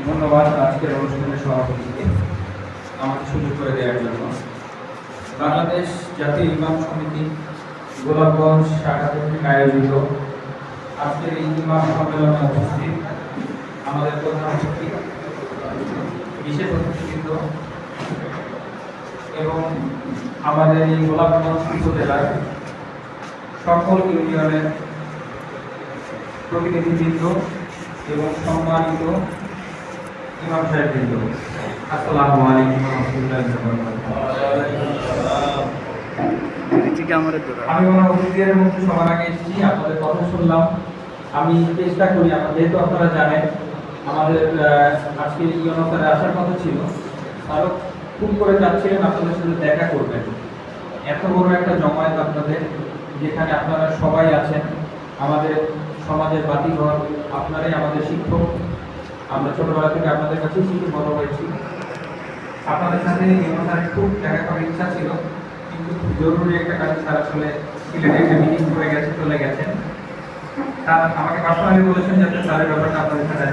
ধন্যবাদ আজকের অনুষ্ঠানের সভাপতিকে আমাকে সুযোগ করে দেওয়ার জন্য। বাংলাদেশ জাতীয় ইমাম সমিতি গোলাপগঞ্জ শাখা কর্তৃক আয়োজিত আজকের এই ইমাম সম্মেলনে উপস্থিত আমাদের প্রধান অতিথি, বিশেষ অতিথিবৃন্দ এবং আমাদের এই গোলাপগঞ্জ উপজেলার সকল ইউনিয়নের প্রতিনিধিবৃন্দ এবং সম্মানিত ইমাম সাহেববৃন্দ, আসসালামু আলাইকুম ওয়া রাহমাতুল্লাহি ওয়া বারাকাতুহু। আমি আমার অতিথিদের মধ্যে সবার আগে এসেছি, আপনাদের কথা শুনলাম। আমি চেষ্টা করি, যেহেতু আপনারা জানেন আমাদের আজকে এই অনুষ্ঠানে আসার কথা ছিল, আরও খুব করে চাচ্ছিলেন আপনাদের সাথে দেখা করবেন। এত বড় একটা জমায়েত আপনাদের, যেখানে আপনারা সবাই আছেন, আমাদের সমাজের বাতিঘর, আপনারাই আমাদের শিক্ষক। আমরা ছোটবেলা থেকে আপনাদের কাছে শিখে বড় হয়েছি। আপনাদের সাথে এই অনুষ্ঠানে খুব দেখা করার ইচ্ছা ছিল, কিন্তু জরুরি একটা কাজে স্যার আসলে সিলেটে একটা মিটিং করে চলে গেছেন। স্যার আমাকে পার্সোনালি বলেছেন যাতে স্যারের ব্যাপারটা আপনাদের সাথে